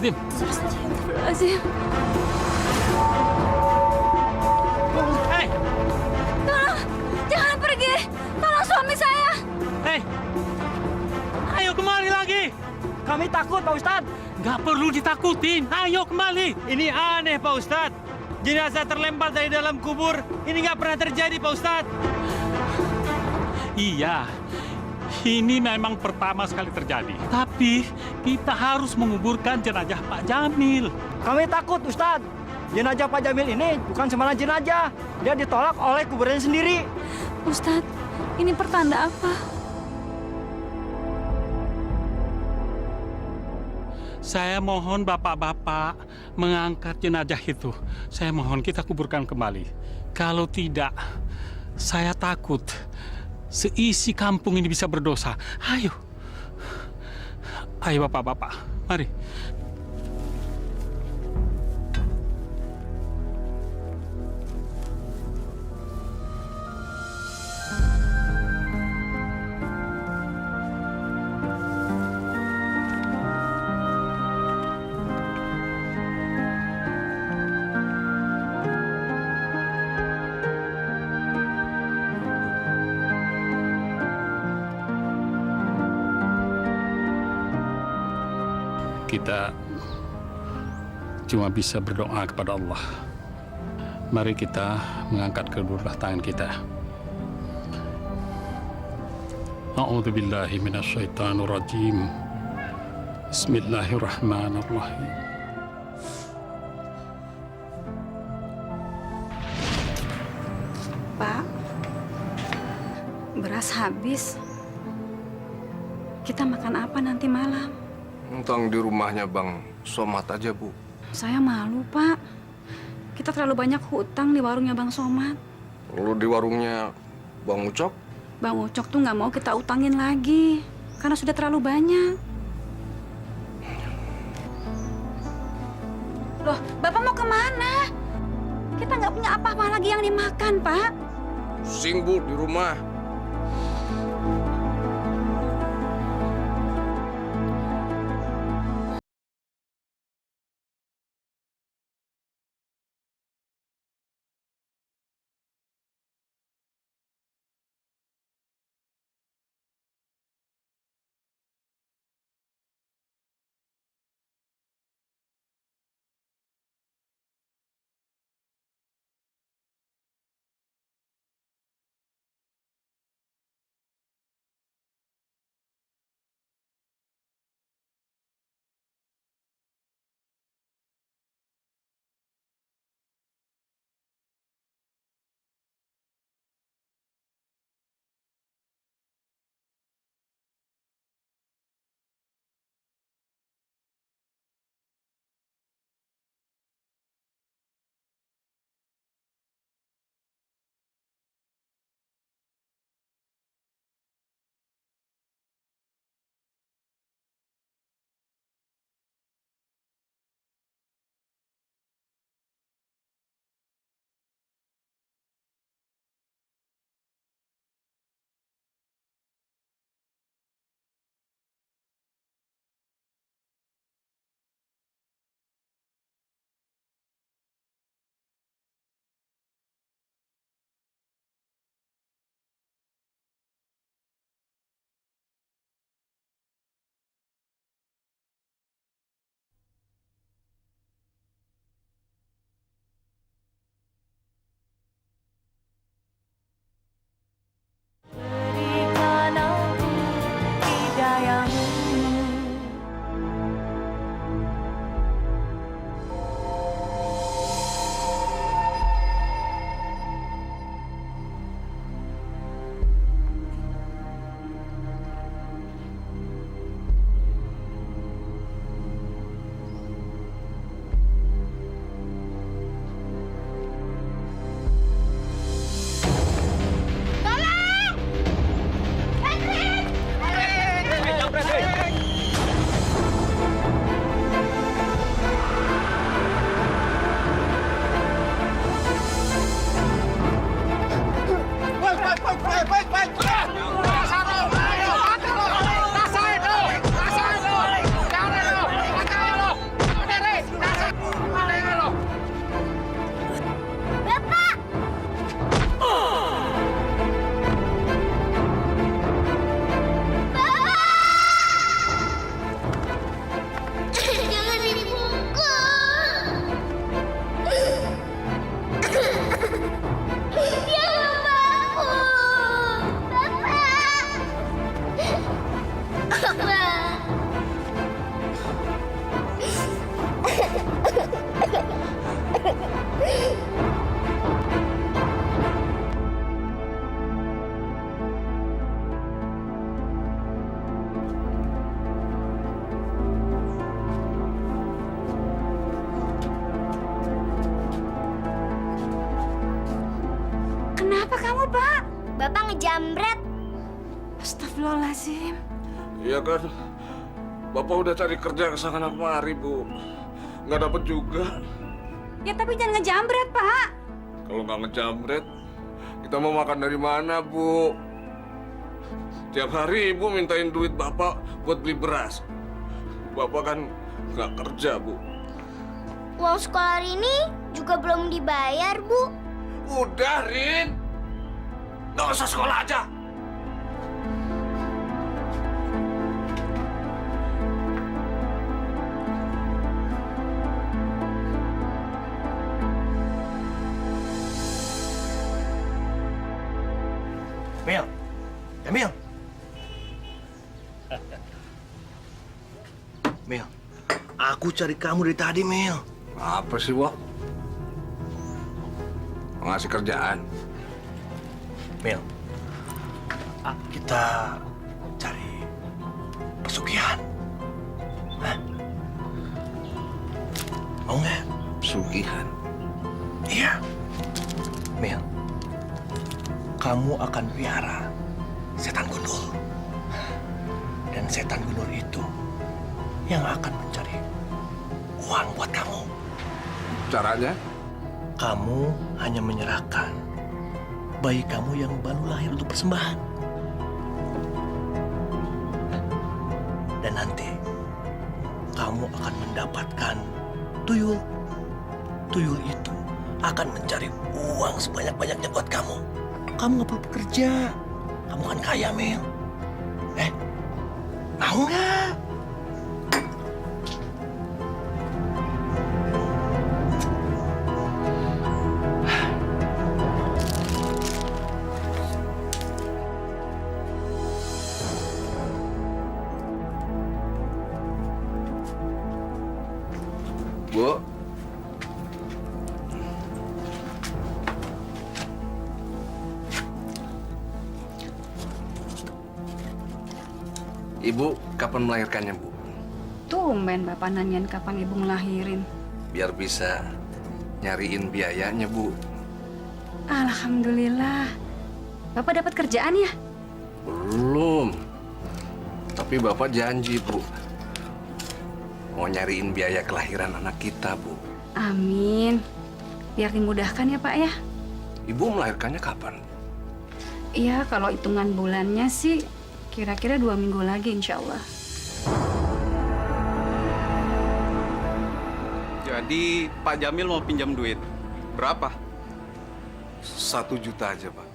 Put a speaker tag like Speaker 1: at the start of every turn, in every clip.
Speaker 1: Astagfirullahaladzim.
Speaker 2: Astagfirullahaladzim.
Speaker 1: Hei,
Speaker 2: Tolong, jangan pergi. Tolong suami saya.
Speaker 1: hei. Ayo kembali lagi.
Speaker 3: Kami takut, Pak Ustadz.
Speaker 1: Nggak perlu ditakutin. Ayo kembali. Ini aneh, Pak Ustadz. Jenazah terlempar dari dalam kubur. Ini nggak pernah terjadi, Pak Ustadz. Iya, ini memang pertama sekali terjadi. Tapi kita harus menguburkan jenazah Pak Jamil.
Speaker 3: Kami takut, Ustadz. Jenazah Pak Jamil ini bukan sembarang jenazah. Dia ditolak oleh kuburannya sendiri.
Speaker 2: Ustadz, ini pertanda apa?
Speaker 1: Saya mohon bapak-bapak mengangkat jenazah itu. Saya mohon kita kuburkan kembali. Kalau tidak, saya takut seisi kampung ini bisa berdosa. Ayo. Ayo bapak-bapak, mari. Kita cuma bisa berdoa kepada Allah. Mari kita mengangkat kedua tangan kita. A'udzu billahi minasyaitonir rajim. Bismillahirrahmanirrahim.
Speaker 2: Pak, beras habis. Kita makan apa nanti malam?
Speaker 4: Tentang di rumahnya Bang Somad aja, Bu.
Speaker 2: Saya malu, Pak. Kita terlalu banyak hutang di warungnya Bang Somad.
Speaker 4: Lu di warungnya Bang Ucok?
Speaker 2: Bang Ucok tuh nggak mau kita utangin lagi. Karena sudah terlalu banyak. Loh, Bapak mau kemana? Kita nggak punya apa-apa lagi yang dimakan, Pak.
Speaker 4: Pusing, Bu, di rumah.
Speaker 2: Pak?
Speaker 5: Bapak ngejamret.
Speaker 2: Astagfirullahaladzim.
Speaker 4: Iya kan, Bapak udah cari kerja kesana kemari, Bu. Nggak dapet juga.
Speaker 2: Ya tapi jangan ngejambret, Pak.
Speaker 4: Kalau nggak ngejamret, kita mau makan dari mana, Bu? Tiap hari Ibu mintain duit Bapak buat beli beras. Bapak kan nggak kerja, Bu.
Speaker 5: Uang sekolah Rini juga belum dibayar, Bu.
Speaker 4: Udah, Rin. Nggak usah sekolah aja.
Speaker 3: Mil, Jamil. Mil, aku cari kamu dari tadi, Mil.
Speaker 4: Apa sih, Wak? Ngasih kerjaan.
Speaker 3: Mil, kita cari pesugihan. Hah? Mau nggak?
Speaker 4: Sugihan.
Speaker 3: Iya. Mil, kamu akan piara setan gundul. Dan setan gundul itu yang akan mencari uang buat kamu.
Speaker 4: Caranya?
Speaker 3: Kamu hanya menyerahkan bayi kamu yang baru lahir untuk persembahan. Dan nanti kamu akan mendapatkan tuyul. Tuyul itu akan mencari uang sebanyak-banyaknya buat kamu. Kamu nggak perlu bekerja. Kamu kan kaya, Mil. Mau nggak?
Speaker 4: Bu. Ibu kapan melahirkannya, Bu?
Speaker 2: Tumben Bapak nanyain kapan Ibu ngelahirin.
Speaker 4: Biar bisa nyariin biayanya, Bu.
Speaker 2: Alhamdulillah. Bapak dapat kerjaan ya?
Speaker 4: Belum. Tapi Bapak janji, Bu. Mau nyariin biaya kelahiran anak kita, Bu.
Speaker 2: Amin. Biar dimudahkan ya Pak ya.
Speaker 4: Ibu melahirkannya kapan?
Speaker 2: Iya, kalau hitungan bulannya sih kira-kira 2 minggu lagi insya Allah.
Speaker 6: Jadi Pak Jamil mau pinjam duit. Berapa?
Speaker 4: 1 juta aja, Pak.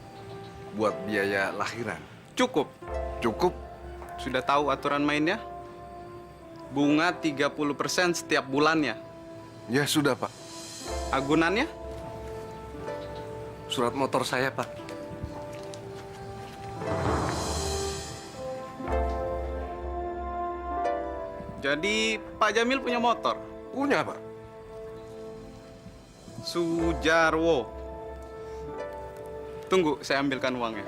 Speaker 4: Buat biaya lahiran.
Speaker 6: Cukup.
Speaker 4: Cukup?
Speaker 6: Sudah tahu aturan mainnya? Bunga 30% setiap bulannya.
Speaker 4: Ya sudah, Pak.
Speaker 6: Agunannya?
Speaker 4: Surat motor saya, Pak.
Speaker 6: Jadi Pak Jamil punya motor?
Speaker 4: Punya, Pak.
Speaker 6: Sujarwo. Tunggu, saya ambilkan uangnya.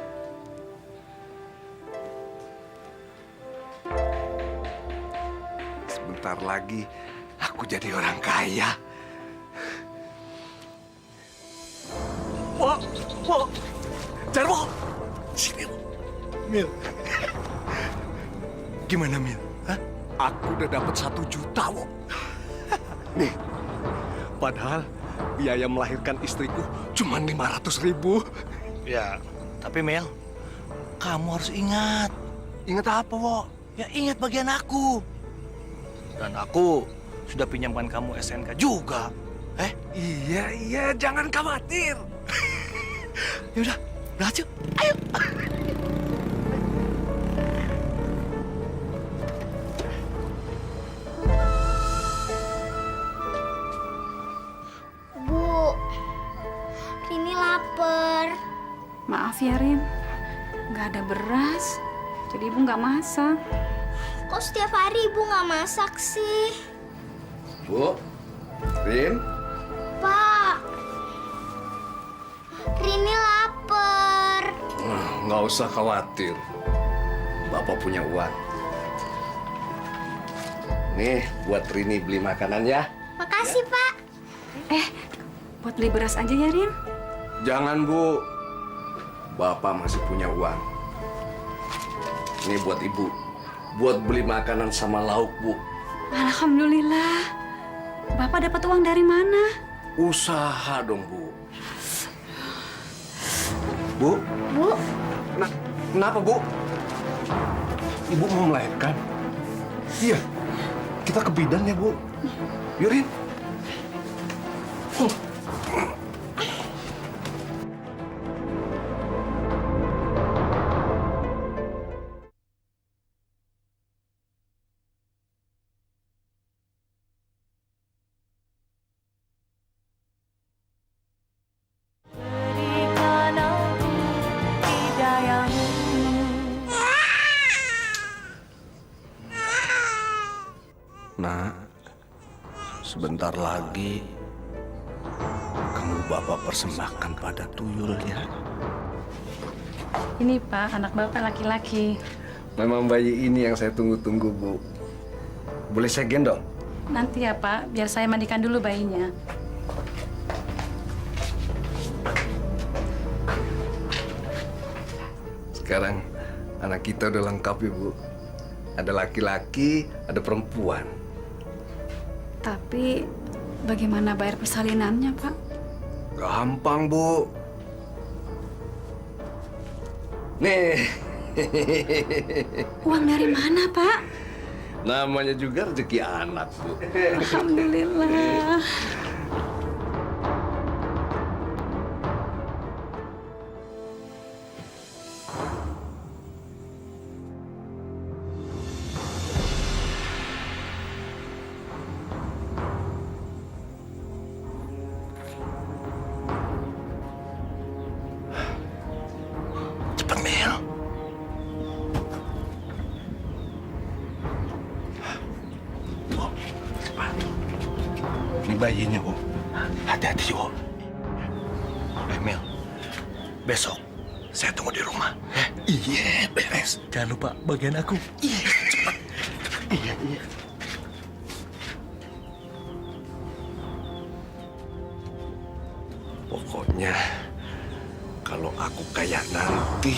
Speaker 4: Sebentar lagi aku jadi orang kaya.
Speaker 3: Wah, Jarwo, sini, Mil. Gimana, Mil? Hah?
Speaker 4: Aku udah dapat 1 juta, Wo.
Speaker 3: Nih, padahal biaya melahirkan istriku cuma 500.000. Ya, tapi Mel, kamu harus ingat.
Speaker 4: Ingat apa, Wo?
Speaker 3: Ya ingat bagian aku. Dan aku sudah pinjamkan kamu SNK juga.
Speaker 4: Iya, jangan khawatir.
Speaker 3: Ya udah, berhasil. Ayo.
Speaker 5: Bu, Rini lapar.
Speaker 2: Maaf ya Rin, nggak ada beras, jadi Ibu nggak masak.
Speaker 5: Kok setiap hari Ibu nggak masak sih?
Speaker 4: Bu, Rin,
Speaker 5: Pak, Rini lapar.
Speaker 4: nggak usah khawatir. Bapak punya uang. Nih, buat Rini beli makanan ya.
Speaker 5: Makasih, Pak.
Speaker 2: Buat beli beras aja ya Rin.
Speaker 4: Jangan, Bu. Bapak masih punya uang. Ini buat ibu. Buat beli makanan sama lauk, Bu.
Speaker 2: Alhamdulillah. Bapak dapat uang dari mana?
Speaker 4: Usaha dong, Bu. Bu?
Speaker 5: Bu,
Speaker 4: Kenapa, Bu? Ibu mau melahirkan? Iya. Kita ke bidan ya, Bu. Yurin. Nak, sebentar lagi kamu Bapak persembahkan pada tuyul ya.
Speaker 2: Ini Pak, anak Bapak laki-laki.
Speaker 4: Memang bayi ini yang saya tunggu-tunggu, Bu. Boleh saya gendong?
Speaker 2: Nanti ya Pak, biar saya mandikan dulu bayinya.
Speaker 4: Sekarang anak kita udah lengkap ya, Bu. Ada laki-laki, ada perempuan.
Speaker 2: Tapi bagaimana bayar persalinannya Pak?
Speaker 4: Gampang, Bu. Nih.
Speaker 2: Uang dari mana Pak?
Speaker 4: Namanya juga rezeki anak, Bu.
Speaker 2: Alhamdulillah.
Speaker 3: Cepet, Mel. Bu, cepat. Ini bayinya, Bu. Hati-hati, Bu. Mel, besok saya tunggu di rumah. Iya, beres. Jangan lupa bagian aku. Iya, cepat. Iya, iya. Pokoknya kalau aku kaya nanti,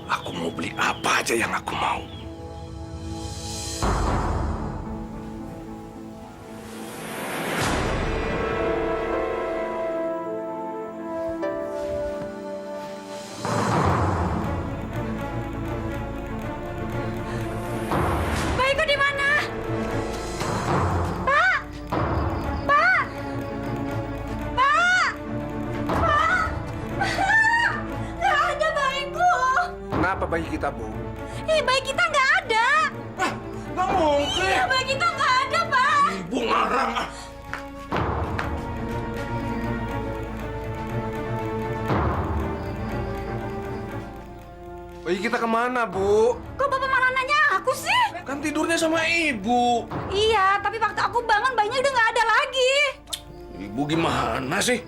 Speaker 3: aku mau beli apa aja yang aku mau.
Speaker 2: Bayiku di mana? Nggak ada bayiku.
Speaker 4: Kenapa bayi kita, Bu?
Speaker 2: Bayi kita nggak ada.
Speaker 4: Nggak mungkin.
Speaker 2: Iya, bayi kita nggak ada, Pak.
Speaker 4: Ibu ngarang. Bayi kita kemana, Bu?
Speaker 2: Kok Bapak malah nanya aku sih?
Speaker 4: Kan tidurnya sama Ibu.
Speaker 2: Iya, tapi waktu aku bangun bayinya udah nggak ada lagi.
Speaker 4: Ibu gimana sih?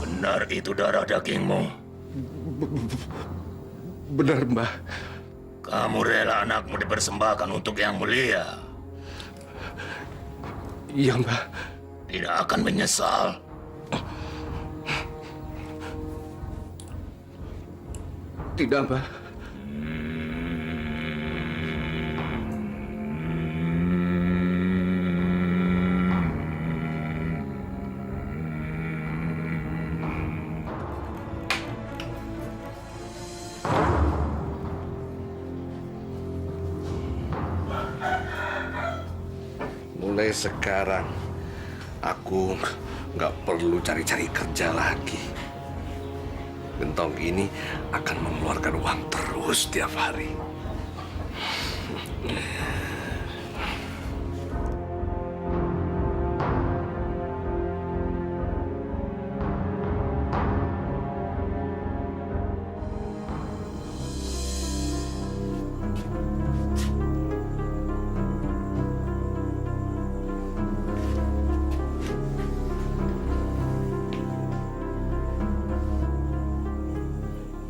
Speaker 3: Benar itu darah dagingmu.
Speaker 4: Benar, Mbah.
Speaker 3: Kamu rela anakmu dipersembahkan untuk yang mulia.
Speaker 4: Iya, Mbah.
Speaker 3: Tidak akan menyesal.
Speaker 4: Tidak, Mbah. Mulai sekarang, aku nggak perlu cari-cari kerja lagi. Gentong ini akan mengeluarkan uang terus tiap hari.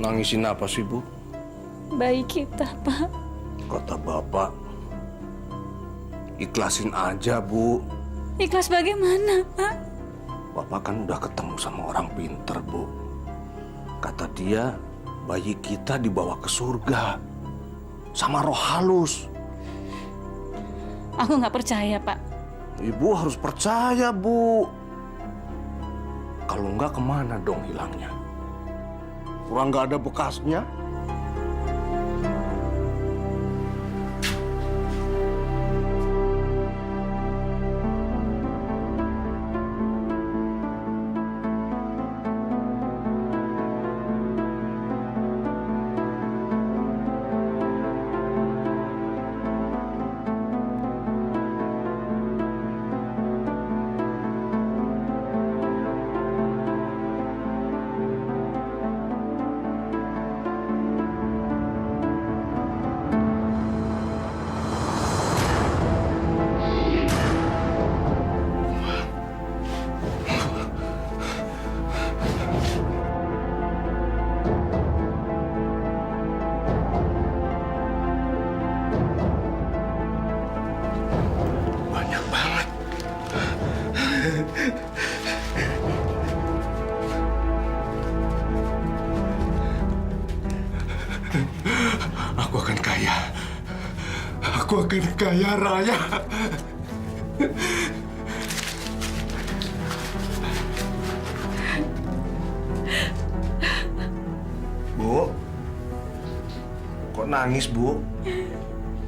Speaker 3: Nangisin apa sih, Bu?
Speaker 2: Bayi kita, Pak.
Speaker 3: Kata Bapak, ikhlasin aja, Bu.
Speaker 2: Ikhlas bagaimana, Pak?
Speaker 3: Bapak kan udah ketemu sama orang pinter, Bu. Kata dia, bayi kita dibawa ke surga sama roh halus.
Speaker 2: Aku nggak percaya, Pak.
Speaker 3: Ibu harus percaya, Bu. Kalau enggak, kemana dong hilangnya? Kurang nggak ada bekasnya? Banyak banget. Aku akan kaya. Aku akan kaya raya. Bu, kok nangis, Bu?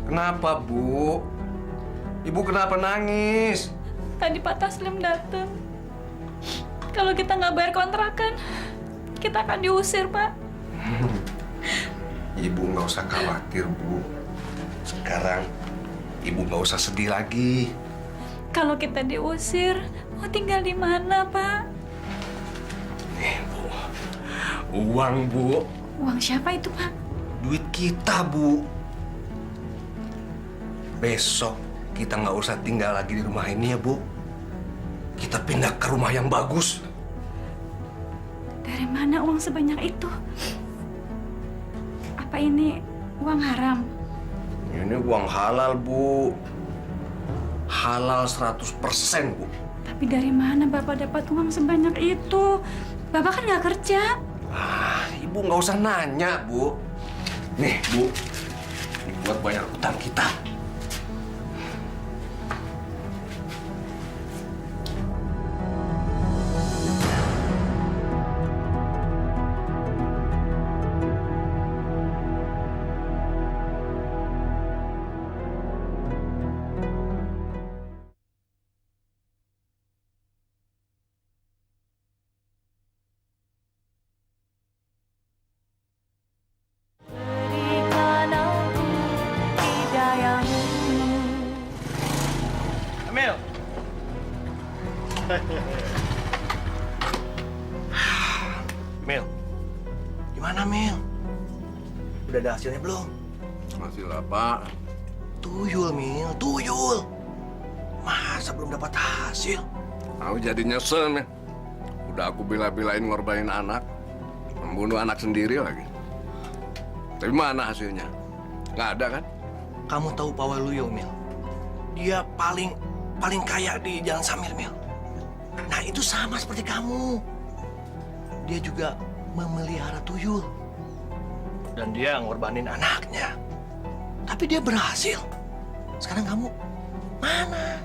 Speaker 3: Kenapa, Bu? Ibu kenapa nangis?
Speaker 2: Tadi Pak Taslim datang. Kalau kita nggak bayar kontrakan, kita akan diusir, Pak.
Speaker 3: Ibu nggak usah khawatir, Bu. Sekarang Ibu nggak usah sedih lagi.
Speaker 2: Kalau kita diusir, mau tinggal di mana, Pak?
Speaker 3: Nih, Bu. Uang, Bu.
Speaker 2: Uang siapa itu, Pak?
Speaker 3: Duit kita, Bu. Besok kita nggak usah tinggal lagi di rumah ini ya, Bu. Kita pindah ke rumah yang bagus.
Speaker 2: Dari mana uang sebanyak itu? Apa ini uang haram?
Speaker 3: Ini uang halal, Bu. Halal 100%, Bu.
Speaker 2: Tapi dari mana Bapak dapat uang sebanyak itu? Bapak kan nggak kerja.
Speaker 3: Ibu nggak usah nanya, Bu. Nih, Bu. Ini buat bayar utang kita.
Speaker 7: Mel.
Speaker 3: Mel, gimana, Mel? Udah ada hasilnya belum?
Speaker 4: Hasil apa?
Speaker 3: Tuyul, Mil, tuyul. Masa belum dapat hasil?
Speaker 4: Aku jadi nyesel, men. Udah aku bela-belain ngorbanin anak. Membunuh anak sendiri lagi. Tapi mana hasilnya? Nggak ada, kan?
Speaker 3: Kamu tahu Pak Waluyo, Mil? Dia paling kaya di Jalan Samir, Mil. Nah, itu sama seperti kamu. Dia juga memelihara tuyul. Dan dia ngorbanin anaknya. Tapi dia berhasil. Sekarang kamu mana?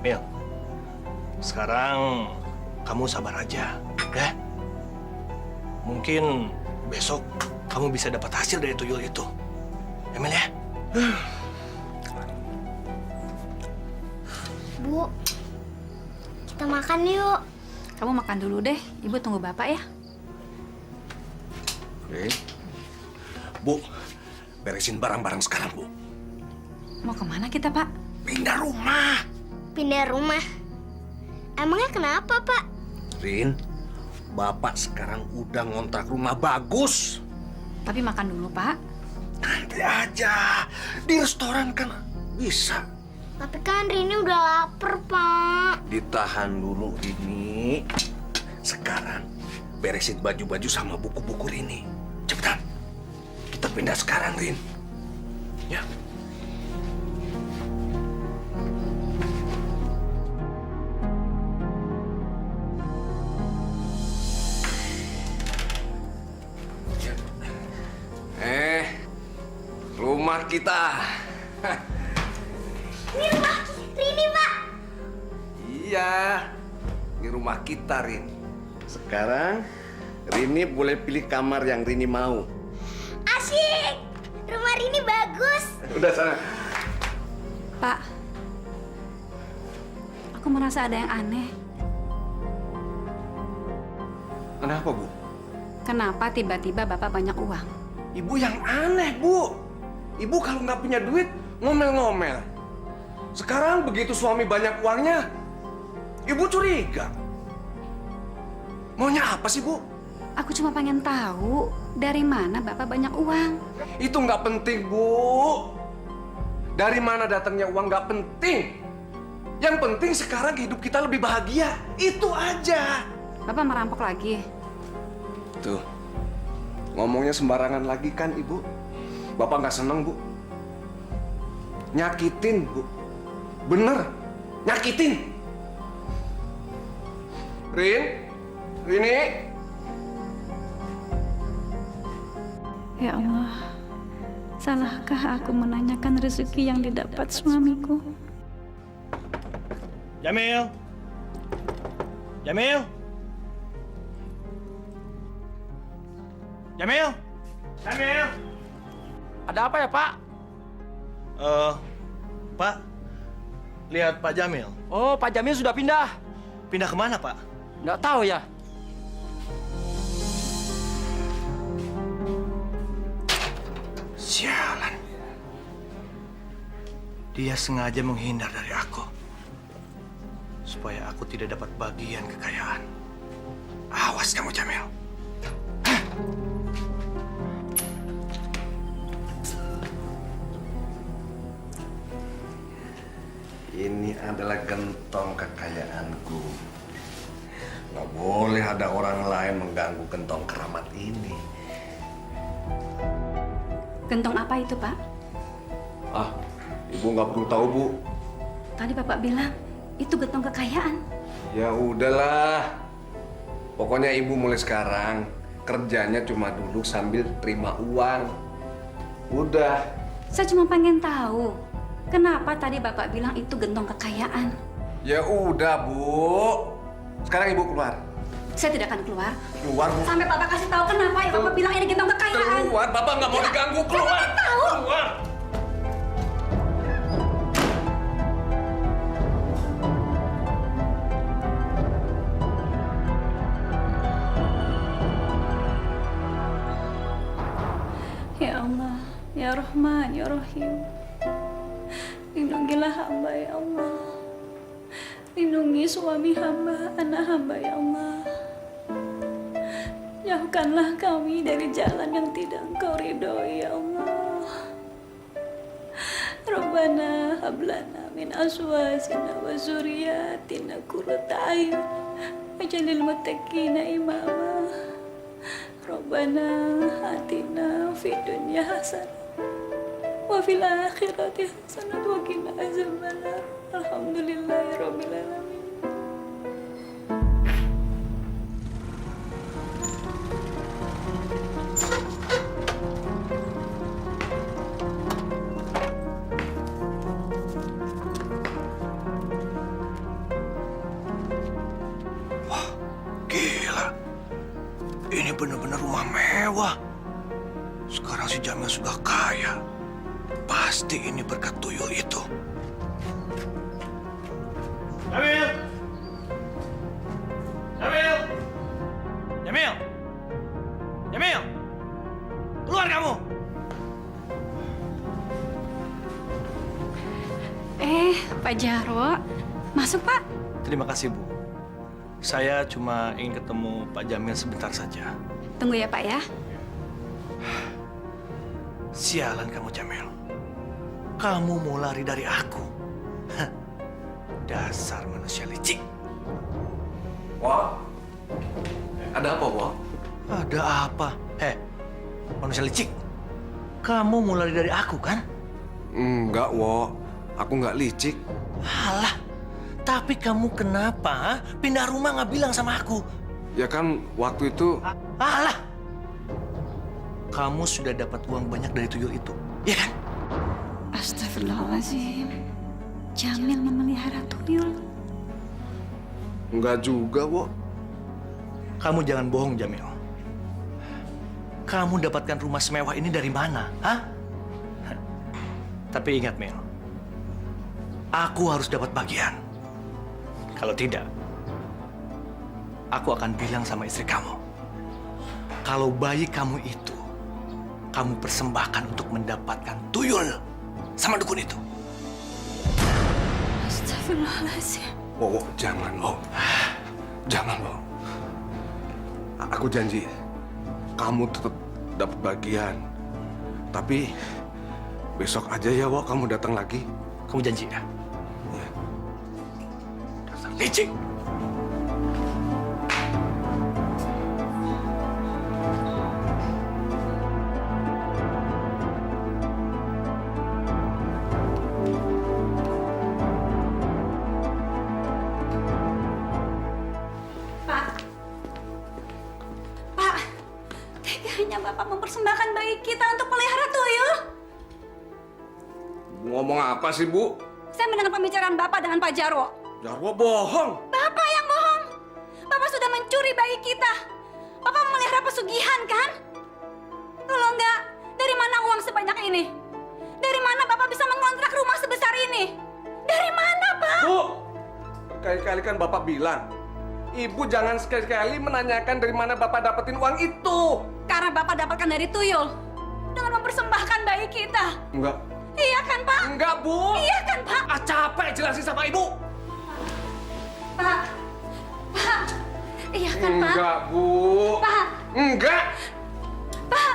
Speaker 3: Mil, sekarang kamu sabar aja, ya. Mungkin besok kamu bisa dapat hasil dari tuyul itu. Ya, Mil, ya?
Speaker 5: Bu, kita makan yuk.
Speaker 2: Kamu makan dulu deh. Ibu tunggu Bapak ya.
Speaker 3: Oke. Bu, beresin barang-barang sekarang, Bu.
Speaker 2: Mau kemana kita, Pak?
Speaker 3: Pindah rumah.
Speaker 5: Pindah rumah. Emangnya kenapa, Pak?
Speaker 3: Rin, Bapak sekarang udah ngontrak rumah bagus.
Speaker 2: Tapi makan dulu, Pak.
Speaker 3: Nanti aja. Di restoran kan bisa.
Speaker 5: Tapi kan Rini udah lapar, Pak.
Speaker 3: Ditahan dulu, Rini. Sekarang beresin baju-baju sama buku-buku Rini. Cepetan. Kita pindah sekarang, Rin. Ya.
Speaker 4: Rumah kita.
Speaker 5: Ini rumah Rini, Pak.
Speaker 4: Iya, ini rumah kita, Rin. Sekarang, Rini boleh pilih kamar yang Rini mau.
Speaker 5: Asyik. Rumah Rini bagus.
Speaker 4: Udah sana.
Speaker 2: Pak, aku merasa ada yang aneh.
Speaker 4: Kenapa, Bu?
Speaker 2: Kenapa tiba-tiba Bapak banyak uang?
Speaker 4: Ibu yang aneh, Bu. Ibu kalau nggak punya duit, ngomel-ngomel. Sekarang begitu suami banyak uangnya, Ibu curiga. Maunya apa sih, Bu?
Speaker 2: Aku cuma pengen tahu dari mana Bapak banyak uang.
Speaker 4: Itu nggak penting, Bu. Dari mana datangnya uang nggak penting. Yang penting sekarang hidup kita lebih bahagia. Itu aja.
Speaker 2: Bapak merampok lagi.
Speaker 4: Tuh, ngomongnya sembarangan lagi kan, Ibu? Bapak nggak seneng, Bu. Nyakitin, Bu. Bener, nyakitin. Rini?
Speaker 2: Ya Allah, salahkah aku menanyakan rezeki yang didapat suamiku?
Speaker 3: Jamil. Jamil. Jamil. Jamil.
Speaker 7: Ada apa ya, Pak?
Speaker 3: Pak, lihat Pak Jamil.
Speaker 7: Oh, Pak Jamil sudah pindah.
Speaker 3: Pindah kemana, Pak?
Speaker 7: Nggak tahu ya.
Speaker 3: Sialan. Dia sengaja menghindar dari aku. Supaya aku tidak dapat bagian kekayaan. Awas kamu, Jamil.
Speaker 4: Ini adalah gentong kekayaanku. Nggak boleh ada orang lain mengganggu gentong keramat ini.
Speaker 2: Gentong apa itu, Pak?
Speaker 4: Ah, Ibu nggak perlu tahu, Bu.
Speaker 2: Tadi Bapak bilang itu gentong kekayaan.
Speaker 4: Ya udahlah. Pokoknya Ibu mulai sekarang kerjanya cuma duduk sambil terima uang. Udah.
Speaker 2: Saya cuma pengen tahu, kenapa tadi Bapak bilang itu gentong kekayaan?
Speaker 4: Ya udah, Bu. Sekarang Ibu keluar.
Speaker 2: Saya tidak akan keluar.
Speaker 4: Keluar, Bu.
Speaker 2: Sampai Bapak kasih tahu kenapa ya Bapak bilang ini gentong kekayaan.
Speaker 4: Keluar, Bapak nggak mau diganggu. Keluar.
Speaker 2: Saya pengen tahu.
Speaker 4: Keluar.
Speaker 2: Ya Allah, Ya Rahman, Ya Rahim. Lindungilah hamba ya Allah. Lindungi suami hamba, anak hamba ya Allah. Jauhkanlah kami dari jalan yang tidak Engkau ridhoi ya Allah. Rabbana hablana min azwajina wa zurriyatina qurrata a'yun waj'alil muttaqina imama. Rabbana atina fid dunya hasanah wa fil akhirati hasanah wa qina azabannar. Alhamdulillahirabbil alamin.
Speaker 3: Gila. Ini benar-benar rumah mewah. Sekarang si Jamil sudah kaya. Pasti ini berkat tuyul itu. Jamil! Jamil! Jamil! Jamil! Keluar kamu!
Speaker 2: Pak Jarwo, masuk Pak.
Speaker 3: Terima kasih, Bu. Saya cuma ingin ketemu Pak Jamil sebentar saja.
Speaker 2: Tunggu ya Pak ya.
Speaker 3: Sialan kamu, Jamil. Kamu mau lari dari aku. Hah. Dasar manusia licik.
Speaker 4: Wah,
Speaker 6: Ada apa, Wok?
Speaker 3: Ada apa? Manusia licik. Kamu mulai dari aku, kan?
Speaker 4: Enggak, Wok. Aku nggak licik.
Speaker 3: Alah, tapi kamu kenapa pindah rumah nggak bilang sama aku?
Speaker 4: Ya kan waktu itu...
Speaker 3: Alah, kamu sudah dapat uang banyak dari tuyul itu, ya kan?
Speaker 2: Astagfirullahaladzim. Jamil memelihara tuyul.
Speaker 4: Enggak juga, Wok.
Speaker 3: Kamu jangan bohong, Jamil. Kamu dapatkan rumah semewah ini dari mana, hah? Tapi ingat, Mil. Aku harus dapat bagian. Kalau tidak, aku akan bilang sama istri kamu. Kalau bayi kamu itu, kamu persembahkan untuk mendapatkan tuyul sama dukun itu.
Speaker 2: Astagfirullahaladzim.
Speaker 4: Wok, jangan, Wok. Jangan, Wok. Aku janji, kamu tetap dapat bagian. Tapi besok aja ya, Wok, kamu datang lagi.
Speaker 3: Kamu janji ya?
Speaker 4: Ya.
Speaker 3: Dasar licik.
Speaker 2: Pak, teganya Bapak mempersembahkan bayi kita untuk pelihara tuyul.
Speaker 4: Ngomong apa sih, Bu?
Speaker 2: Saya mendengar pembicaraan Bapak dengan Pak Jarwo.
Speaker 4: Jarwo bohong.
Speaker 2: Bapak yang bohong. Bapak sudah mencuri bayi kita. Bapak memelihara pesugihan, kan? Kalau enggak, dari mana uang sebanyak ini? Dari mana Bapak bisa mengontrak rumah sebesar ini? Dari mana, Pak?
Speaker 4: Bu, kali-kali kan Bapak bilang, Ibu jangan sekali-kali menanyakan dari mana Bapak dapetin uang itu.
Speaker 2: Karena Bapak dapatkan dari tuyul. Dengan mempersembahkan bayi kita.
Speaker 4: Enggak.
Speaker 2: Iya kan, Pak?
Speaker 4: Enggak, Bu.
Speaker 2: Iya kan, Pak?
Speaker 3: Capek jelasin sama ibu.
Speaker 2: Pak. Pak. Iya kan, Pak?
Speaker 4: Enggak, Bu.
Speaker 2: Pak.
Speaker 4: Enggak.
Speaker 2: Pak.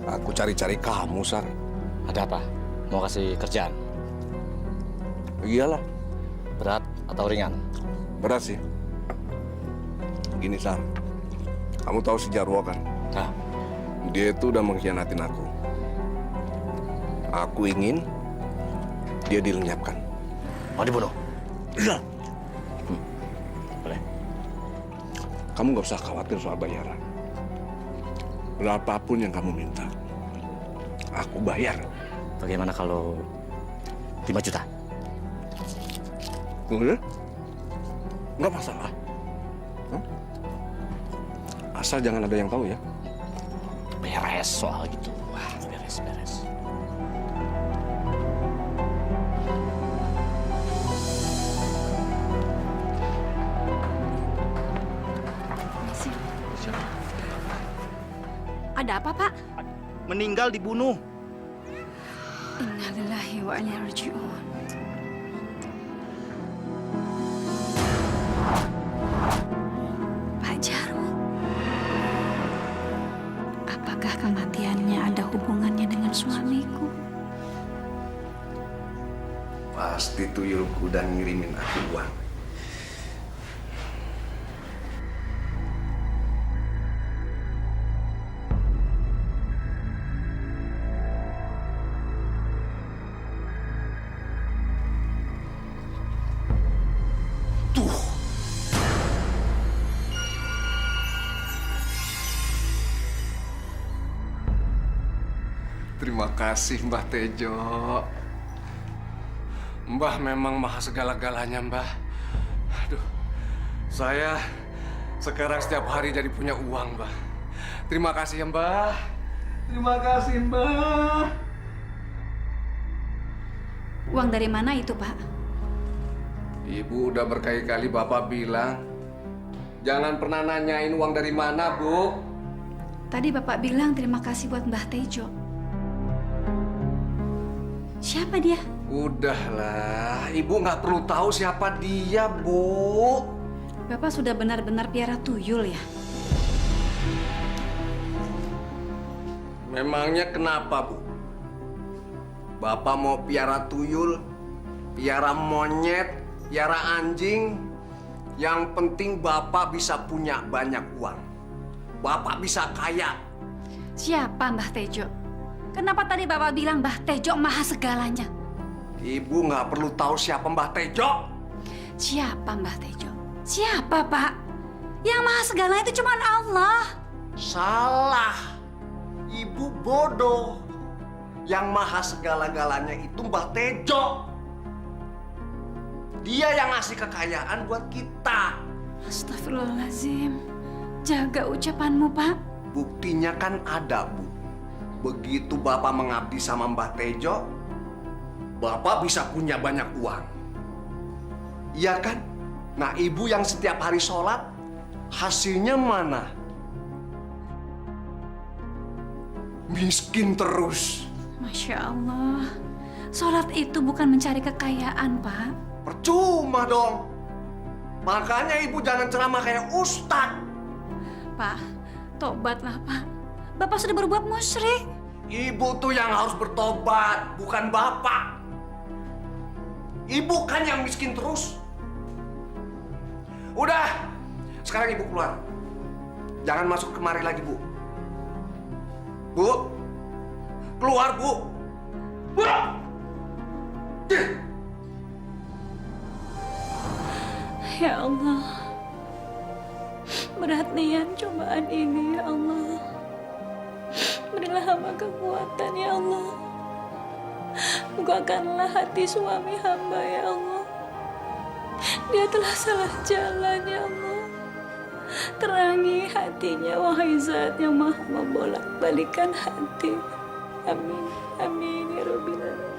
Speaker 4: Aku cari-cari kamu, Sar.
Speaker 8: Ada apa? Mau kasih kerjaan?
Speaker 4: Iyalah,
Speaker 8: Berat atau ringan?
Speaker 4: berat sih. Gini, Sar. Kamu tahu si Jarwo kan?
Speaker 8: Nah,
Speaker 4: Dia itu udah mengkhianatin aku. Aku ingin dia dilenyapkan.
Speaker 8: mau dibunuh?
Speaker 4: Iya.
Speaker 8: Boleh.
Speaker 4: Kamu nggak usah khawatir soal bayaran. Berapapun yang kamu minta, aku bayar.
Speaker 8: Bagaimana kalau 5 juta?
Speaker 4: Boleh? Nggak masalah. Asal jangan ada yang tahu ya.
Speaker 8: Beres soal gitu. Wah, beres.
Speaker 2: Ada apa, Pak?
Speaker 6: Meninggal dibunuh.
Speaker 2: Innalillahi wa inna ilaihi raji'un. Pak Jarwo. Apakah kematiannya ada hubungannya dengan suamiku?
Speaker 4: Pasti tuyulku dan ngirimin aku uang. Terima kasih Mbah Tejo. Mbah memang maha segala-galanya, Mbah. Aduh, saya sekarang setiap hari jadi punya uang, Mbah. Terima kasih ya, Mbah. Terima kasih, Mbah.
Speaker 2: Uang dari mana itu, Pak?
Speaker 4: Ibu udah berkali-kali Bapak bilang, jangan pernah nanyain uang dari mana, Bu.
Speaker 2: Tadi Bapak bilang terima kasih buat Mbah Tejo. Siapa dia?
Speaker 4: Udahlah, Ibu nggak perlu tahu siapa dia, Bu.
Speaker 2: Bapak sudah benar-benar piara tuyul ya?
Speaker 4: Memangnya kenapa, Bu? Bapak mau piara tuyul, piara monyet, piara anjing. Yang penting Bapak bisa punya banyak uang. Bapak bisa kaya.
Speaker 2: Siapa Mbah Tejo? Kenapa tadi Bapak bilang Mbah Tejo maha segalanya?
Speaker 4: Ibu nggak perlu tahu siapa Mbah Tejo.
Speaker 2: Siapa Mbah Tejo? Siapa, Pak? Yang maha segalanya itu cuma Allah.
Speaker 3: Salah. Ibu bodoh. Yang maha segala-galanya itu Mbah Tejo. Dia yang ngasih kekayaan buat kita.
Speaker 2: Astagfirullahaladzim. Jaga ucapanmu, Pak.
Speaker 3: Buktinya kan ada, Bu. Begitu Bapak mengabdi sama Mbah Tejo, Bapak bisa punya banyak uang. Iya kan? Nah, Ibu yang setiap hari sholat, hasilnya mana? Miskin terus.
Speaker 2: Masya Allah. Sholat itu bukan mencari kekayaan, Pak.
Speaker 3: Percuma dong. Makanya Ibu jangan ceramah kayak ustadz.
Speaker 2: Pak, tobatlah, Pak. Bapak sudah berbuat musyrik.
Speaker 3: Ibu tuh yang harus bertobat, bukan Bapak. Ibu kan yang miskin terus. Udah, sekarang Ibu keluar. Jangan masuk kemari lagi, Bu. Bu, keluar, Bu. Bu!
Speaker 2: Ya Allah. Berat niat cobaan ini, ya Allah. Berilah hamba kekuatan, ya Allah. Bukakanlah hati suami hamba, ya Allah. Dia telah salah jalan, ya Allah. Terangi hatinya, wahai Zat yang maha membolak-balikan hati. Amin, amin, ya Rabbil Alamin.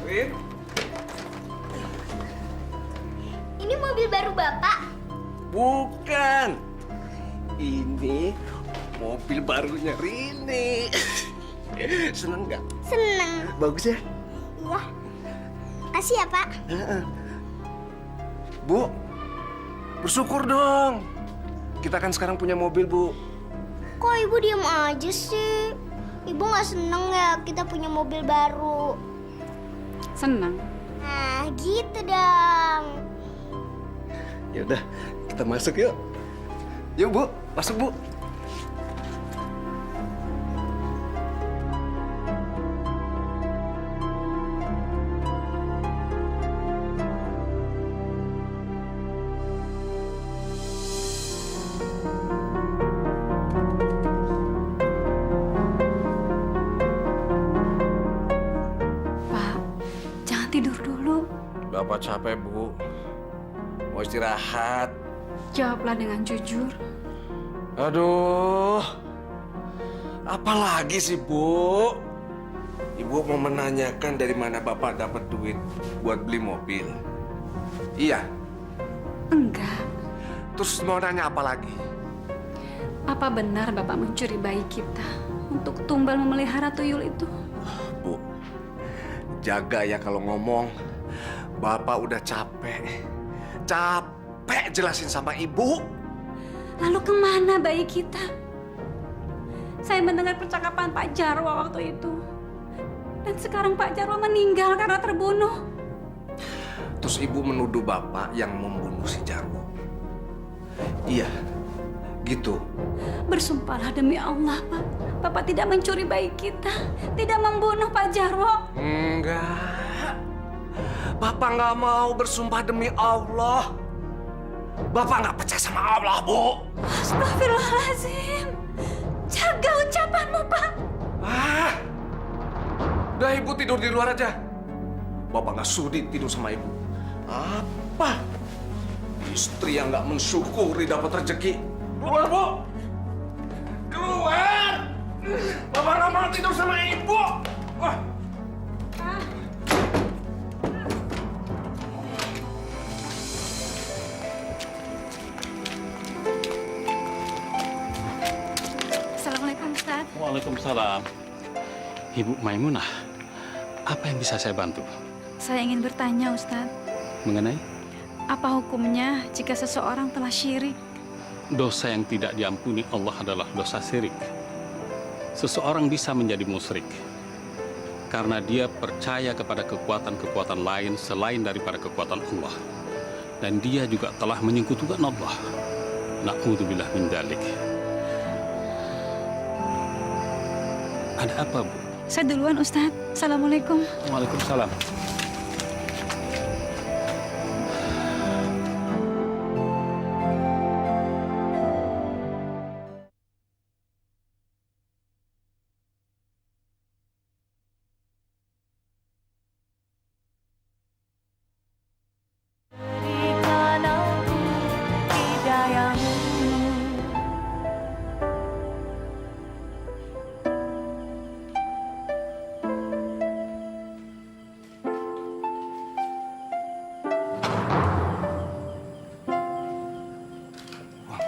Speaker 4: Win,
Speaker 5: Ini mobil baru Bapak.
Speaker 3: Bukan. Ini mobil barunya Rini. Seneng nggak?
Speaker 5: Seneng.
Speaker 3: Bagus ya?
Speaker 5: Iya. Kasih ya, Pak.
Speaker 3: Bu, bersyukur dong. Kita kan sekarang punya mobil, Bu.
Speaker 5: Kok Ibu diam aja sih? Ibu nggak seneng ya kita punya mobil baru?
Speaker 2: Senang.
Speaker 5: Nah, gitu dong.
Speaker 3: Ya udah, kita masuk yuk. Yuk, Bu. Masuk, Bu.
Speaker 2: Pak, jangan tidur dulu.
Speaker 4: Bapak capek, Bu. Mau istirahat.
Speaker 2: Jawablah dengan jujur.
Speaker 4: Aduh, apa lagi sih, Bu? Ibu mau menanyakan dari mana Bapak dapat duit buat beli mobil. Iya,
Speaker 2: Enggak.
Speaker 4: terus mau nanya apa lagi?
Speaker 2: Apa benar Bapak mencuri bayi kita untuk tumbal memelihara tuyul itu?
Speaker 4: Bu, jaga ya kalau ngomong. Bapak udah capek. Capek jelasin sama Ibu.
Speaker 2: Lalu kemana bayi kita? Saya mendengar percakapan Pak Jarwo waktu itu. Dan sekarang Pak Jarwo meninggal karena terbunuh.
Speaker 4: Terus Ibu menuduh Bapak yang membunuh si Jarwo. Iya, gitu.
Speaker 2: Bersumpahlah demi Allah, Pak. Bapak tidak mencuri bayi kita. Tidak membunuh Pak Jarwo.
Speaker 4: Enggak. Bapak nggak mau bersumpah demi Allah. Bapak nggak percaya sama Allah, Bu.
Speaker 2: Astagfirullahaladzim. Jaga ucapanmu, Pak.
Speaker 4: Udah Ibu tidur di luar aja. Bapak nggak sudi tidur sama Ibu. Apa? Istri yang nggak mensyukuri dapat rezeki. Keluar, Bu! Keluar! Bapak nggak mau tidur sama Ibu! Wah!
Speaker 2: Assalamualaikum, Ustaz.
Speaker 1: Waalaikumsalam. Ibu Maimunah, apa yang bisa saya bantu?
Speaker 2: Saya ingin bertanya, Ustaz.
Speaker 1: Mengenai
Speaker 2: Apa hukumnya jika seseorang telah syirik?
Speaker 1: dosa yang tidak diampuni Allah adalah dosa syirik. Seseorang bisa menjadi musyrik karena dia percaya kepada kekuatan-kekuatan lain selain daripada kekuatan Allah. Dan dia juga telah menyekutukan Allah. Na'udzubillah min dzalik. Ada apa, Bu?
Speaker 2: Saya duluan, Ustaz. Assalamualaikum.
Speaker 1: Waalaikumsalam.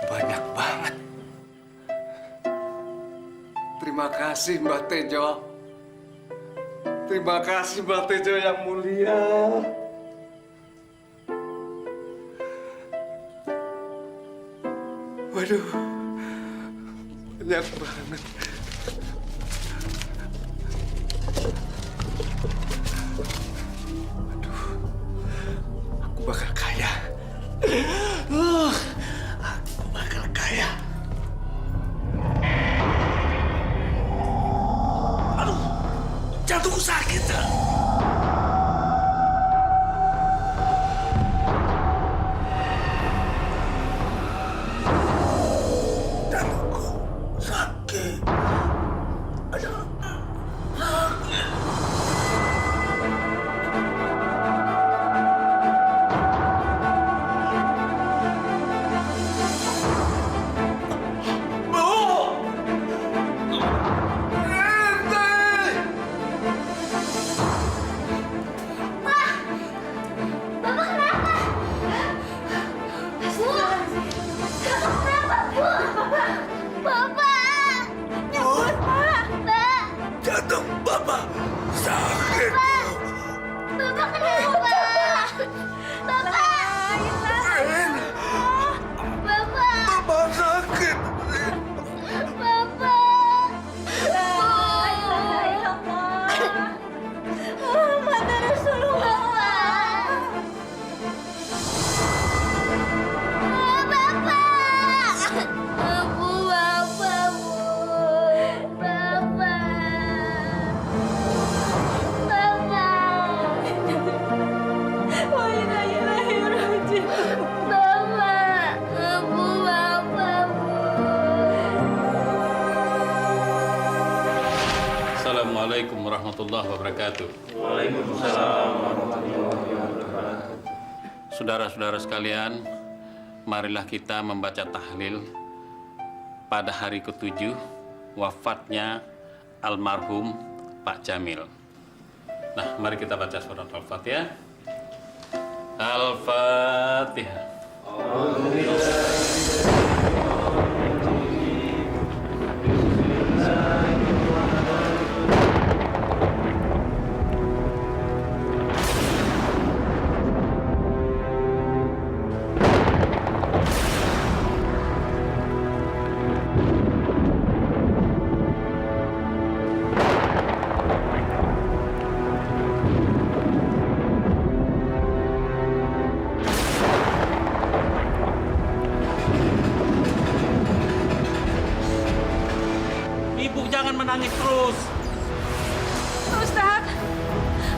Speaker 4: Banyak banget. Terima kasih Mbak Tejo. Terima kasih Mbak Tejo yang mulia. Waduh, banyak banget. Aduh, aku bakal kaya. Aku bakal kaya. Aduh, jantungku sakit. Jantungku sakit. Aduh, sakit. Jantung Bapak sakit.
Speaker 5: Bapak kenapa? Bapak! Bapak!
Speaker 4: Bapak sakit.
Speaker 5: Bapak! Muhammad Rasulullah! Bapak! Bu, Bapak, Bu! Bapak!
Speaker 1: Assalamualaikum warahmatullahi wabarakatuh. Waalaikumsalam warahmatullahi wabarakatuh. Saudara-saudara sekalian, marilah kita membaca tahlil pada hari ke-7 wafatnya almarhum Pak Jamil. Nah, mari kita baca surat Al-Fatihah. Al-Fatihah. Ibu jangan menangis terus.
Speaker 2: Ustaz,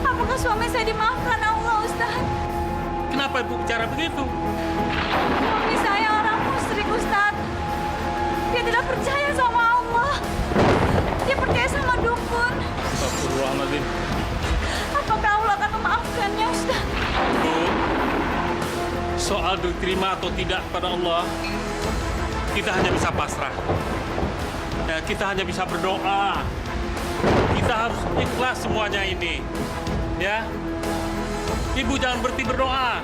Speaker 2: apakah suami saya dimaafkan Allah, Ustaz?
Speaker 1: Kenapa ibu bicara begitu?
Speaker 2: Suami saya orang musyrik, Ustaz. Dia tidak percaya sama Allah. Dia percaya sama dukun.
Speaker 1: Astagfirullahaladzim.
Speaker 2: Apakah Allah akan memaafkannya, Ustaz?
Speaker 1: Bu, soal diterima atau tidak pada Allah, kita hanya bisa pasrah. Ya, kita hanya bisa berdoa. Kita harus ikhlas semuanya ini. Ya, Ibu jangan berhenti berdoa.